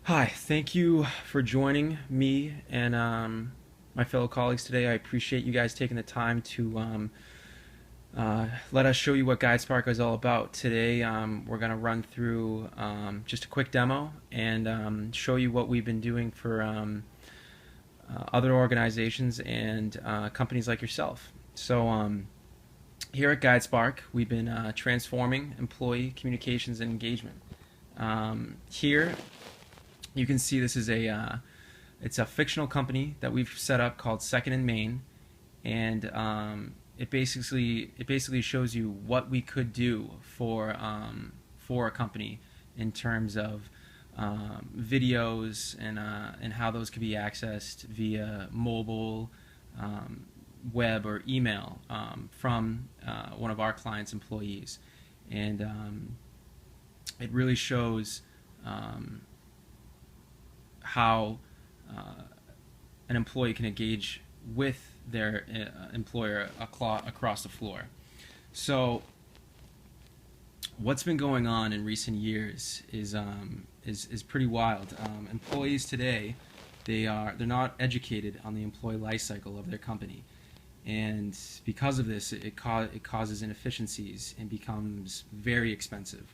Hi, thank you for joining me and my fellow colleagues today. I appreciate you guys taking the time to let us show you what GuideSpark is all about. Today, we're going to run through just a quick demo and show you what we've been doing for other organizations and companies like yourself. So, here at GuideSpark, we've been transforming employee communications and engagement. Here, you can see this is it's a fictional company that we've set up called Second in Main, and it basically shows you what we could do for a company in terms of videos and how those could be accessed via mobile, web, or email from one of our clients' employees, and it really shows how an employee can engage with their employer across the floor. So, what's been going on in recent years is pretty wild. Employees today, they're not educated on the employee life cycle of their company, and because of this, it causes inefficiencies and becomes very expensive.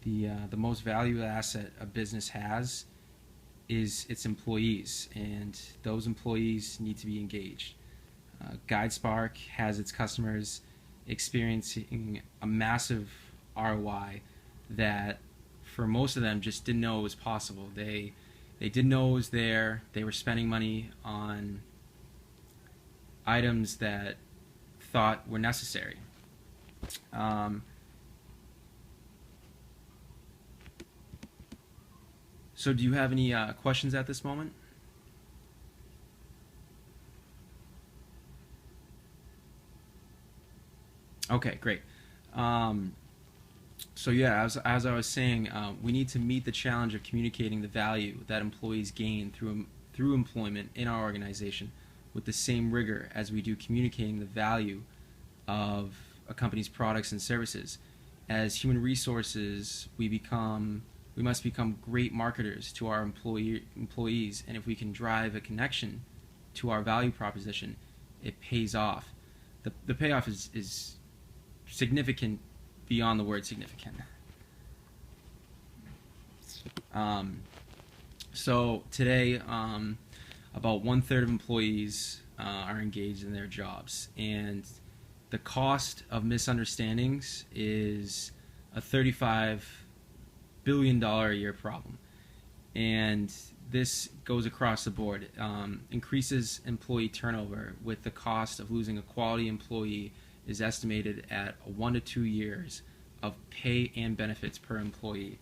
The most valuable asset a business has is its employees, and those employees need to be engaged. GuideSpark has its customers experiencing a massive ROI that for most of them just didn't know it was possible. They didn't know it was there. They were spending money on items that thought were necessary. So do you have any questions at this moment? Okay, great. So yeah, as I was saying, we need to meet the challenge of communicating the value that employees gain through employment in our organization with the same rigor as we do communicating the value of a company's products and services. As human resources, we must become great marketers to our employees, and if we can drive a connection to our value proposition, it pays off. The payoff is significant beyond the word significant. So today, about 1/3 of employees are engaged in their jobs, and the cost of misunderstandings is a $35 billion a year problem, and this goes across the board. Increases employee turnover, with the cost of losing a quality employee is estimated at 1 to 2 years of pay and benefits per employee,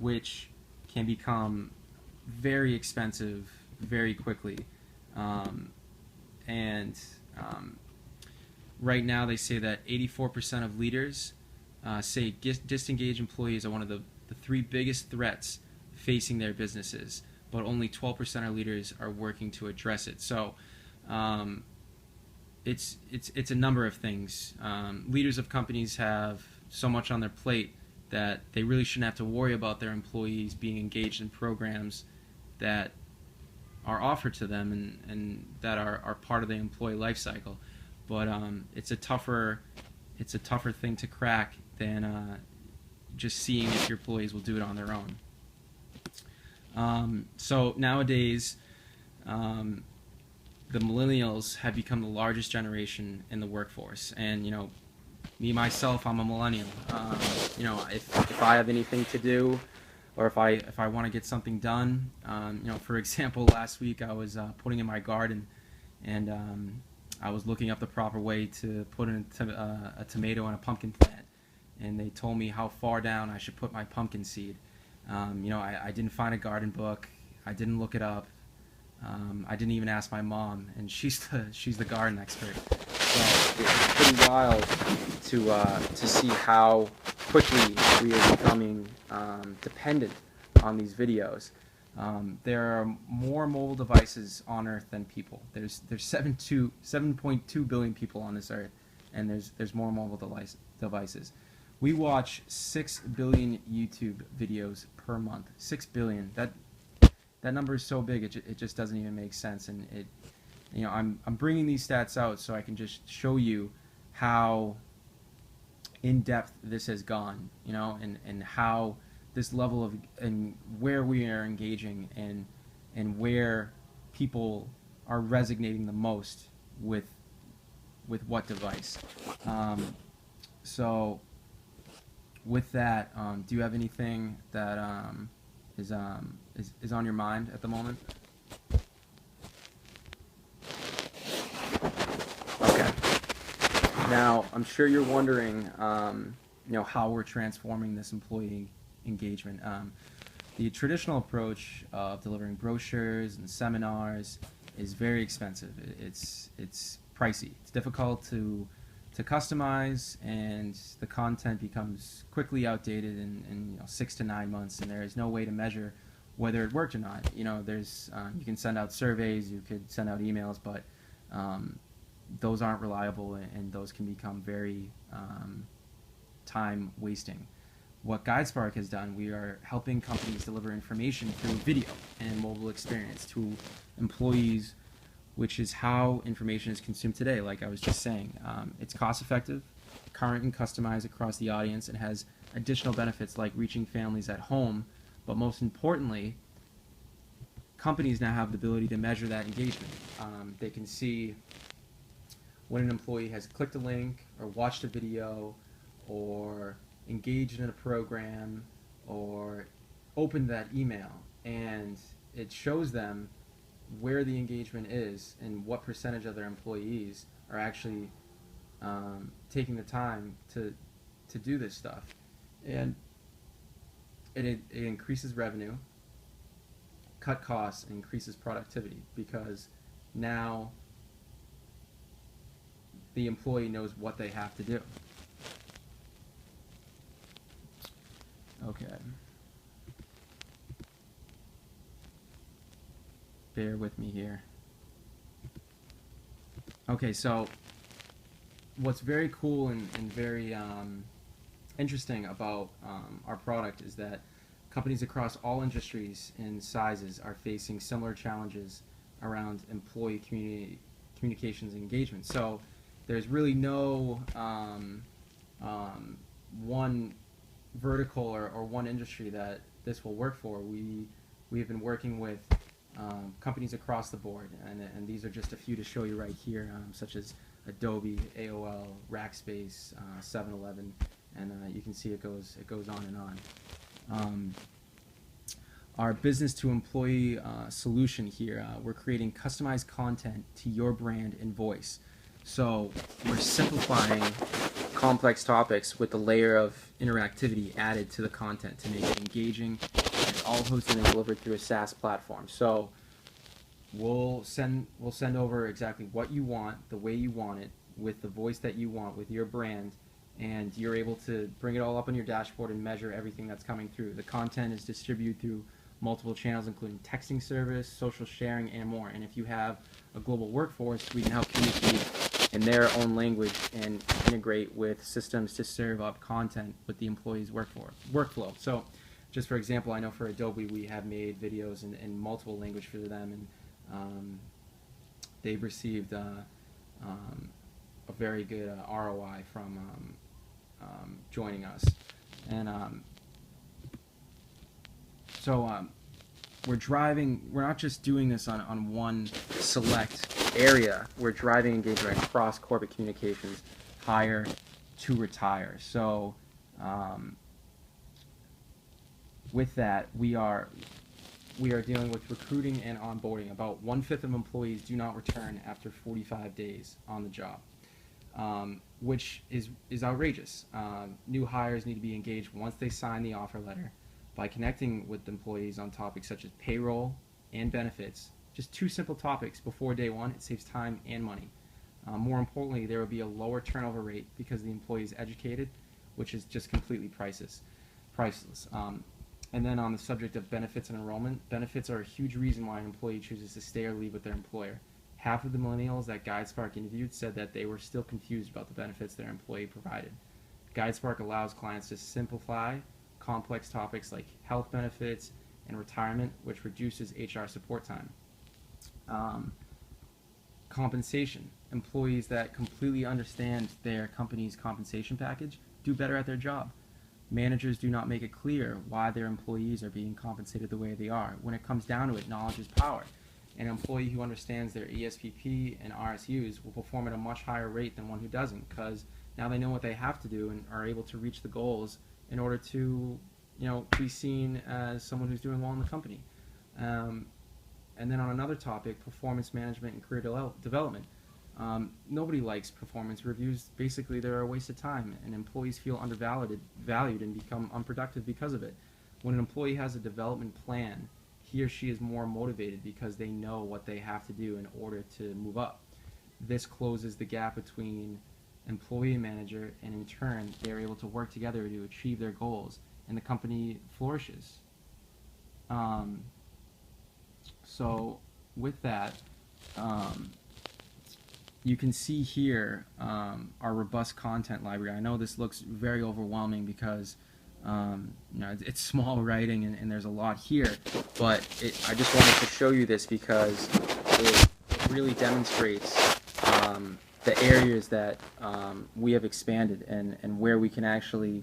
which can become very expensive very quickly. And right now they say that 84% of leaders say disengaged employees are one of the 3 biggest threats facing their businesses, but only 12% of leaders are working to address it. So it's a number of things. Leaders of companies have so much on their plate that they really shouldn't have to worry about their employees being engaged in programs that are offered to them and that are part of the employee life cycle. But it's a tougher thing to crack than just seeing if your employees will do it on their own. So nowadays, the millennials have become the largest generation in the workforce, and me myself, I'm a millennial. If I have anything to do, or if I want to get something done, for example, last week I was putting in my garden, and I was looking up the proper way to put in a tomato and a pumpkin plant, and they told me how far down I should put my pumpkin seed. I didn't find a garden book. I didn't look it up. I didn't even ask my mom, and she's the garden expert. So it's pretty wild to see how quickly we are becoming dependent on these videos. There are more mobile devices on Earth than people. There's 7.2 billion people on this Earth, and there's more mobile devices. We watch 6 billion YouTube videos per month. 6 billion. that number is so big it just doesn't even make sense. And I'm bringing these stats out so I can just show you how in depth this has gone, and how this level of, and where we are engaging, and where people are resonating the most with what device. So with that, do you have anything that is on your mind at the moment? Okay. Now, I'm sure you're wondering, how we're transforming this employee engagement. The traditional approach of delivering brochures and seminars is very expensive. It's pricey. It's difficult to customize, and the content becomes quickly outdated in 6 to 9 months, and there is no way to measure whether it worked or not. There's you can send out surveys, you could send out emails, but those aren't reliable, and those can become very time wasting. What GuideSpark has done, we are helping companies deliver information through video and mobile experience to employees, which is how information is consumed today. Like I was just saying, it's cost effective, current and customized across the audience, and has additional benefits like reaching families at home. But most importantly, companies now have the ability to measure that engagement. They can see when an employee has clicked a link or watched a video or engaged in a program or opened that email, and it shows them where the engagement is and what percentage of their employees are actually taking the time to do this stuff. And it increases revenue, cut costs, and increases productivity, because now the employee knows what they have to do. Okay. Bear with me here. Okay, so what's very cool and very interesting about our product is that companies across all industries and sizes are facing similar challenges around employee communications and engagement. So there's really no one vertical or one industry that this will work for. We've been working with companies across the board, and these are just a few to show you right here, such as Adobe, AOL, Rackspace, 7-Eleven, and you can see it goes on and on. Our business to employee solution here, we're creating customized content to your brand and voice. So we're simplifying complex topics with the layer of interactivity added to the content to make it engaging, and all hosted and delivered through a SaaS platform. So we'll send over exactly what you want, the way you want it, with the voice that you want, with your brand, and you're able to bring it all up on your dashboard and measure everything that's coming through. The content is distributed through multiple channels, including texting service, social sharing, and more. And if you have a global workforce, we can help communicate in their own language and integrate with systems to serve up content with the employee's workflow. So just for example, I know for Adobe we have made videos in multiple languages for them, and they've received a very good ROI from joining us. And we're not just doing this on one select area, we're driving engagement across corporate communications, hire to retire. So with that, we are dealing with recruiting and onboarding. About 1/5 of employees do not return after 45 days on the job, which is outrageous. New hires need to be engaged once they sign the offer letter by connecting with employees on topics such as payroll and benefits. Just 2 simple topics before day 1. It saves time and money. More importantly, there will be a lower turnover rate because the employee is educated, which is just completely priceless. And then on the subject of benefits and enrollment, benefits are a huge reason why an employee chooses to stay or leave with their employer. Half of the millennials that GuideSpark interviewed said that they were still confused about the benefits their employee provided. GuideSpark allows clients to simplify complex topics like health benefits and retirement, which reduces HR support time. Compensation. Employees that completely understand their company's compensation package do better at their job. Managers do not make it clear why their employees are being compensated the way they are. When it comes down to it, knowledge is power. An employee who understands their ESPP and RSUs will perform at a much higher rate than one who doesn't, because now they know what they have to do and are able to reach the goals in order to, be seen as someone who's doing well in the company. And then on another topic, performance management and career development. Nobody likes performance reviews. Basically, they're a waste of time, and employees feel undervalued and become unproductive because of it. When an employee has a development plan, he or she is more motivated because they know what they have to do in order to move up. This closes the gap between employee and manager, and in turn, they're able to work together to achieve their goals, and the company flourishes. So with that, you can see here our robust content library. I know this looks very overwhelming because it's small writing and there's a lot here, but I just wanted to show you this because it really demonstrates the areas that we have expanded and where we can actually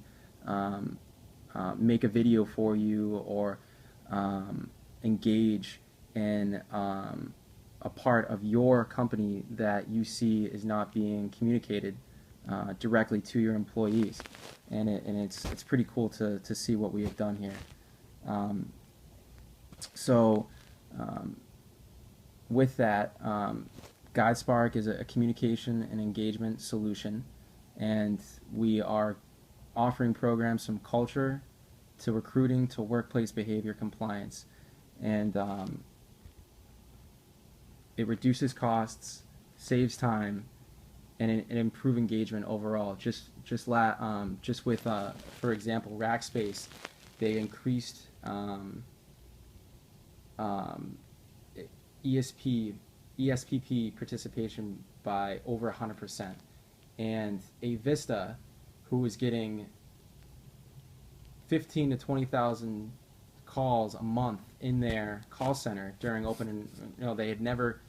make a video for you or engage in a part of your company that you see is not being communicated directly to your employees, and it's pretty cool to see what we have done here. With that, GuideSpark is a communication and engagement solution, and we are offering programs from culture to recruiting to workplace behavior compliance, and it reduces costs, saves time, and it improves engagement overall. Just with, for example, Rackspace, they increased ESPP participation by over 100%, and a Vista, who was getting 15 to 20,000 calls a month in their call center during open, and they had never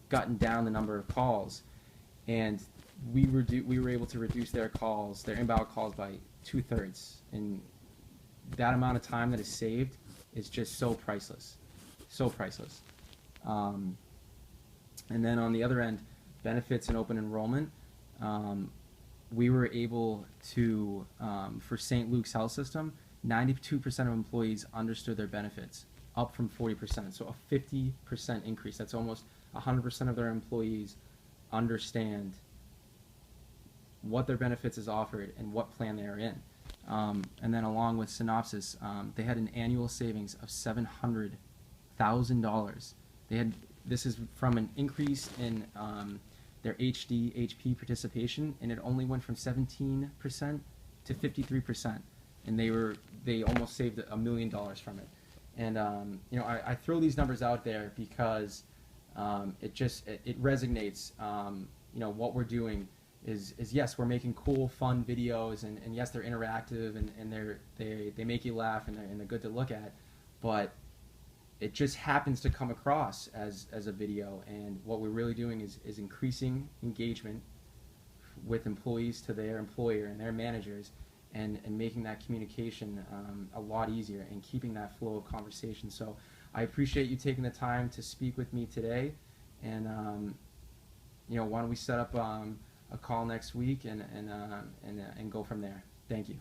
gotten down the number of calls, and we were able to reduce their inbound calls by 2/3, and that amount of time that is saved is just so priceless, so priceless. And then on the other end, benefits and open enrollment, we were able to, for St. Luke's Health System, 92% of employees understood their benefits, up from 40%, so a 50% increase. That's almost 100% of their employees understand what their benefits is offered and what plan they are in. And then along with Synopsis, they had an annual savings of $700,000. This is from an increase in their HP participation, and it only went from 17% to 53%, and they almost saved $1 million from it. And I throw these numbers out there because it resonates. What we're doing is yes, we're making cool, fun videos, and yes, they're interactive, and they make you laugh, and they're good to look at, but it just happens to come across as a video, and what we're really doing is increasing engagement with employees to their employer and their managers, and making that communication a lot easier and keeping that flow of conversation. So I appreciate you taking the time to speak with me today, and why don't we set up a call next week and go from there. Thank you.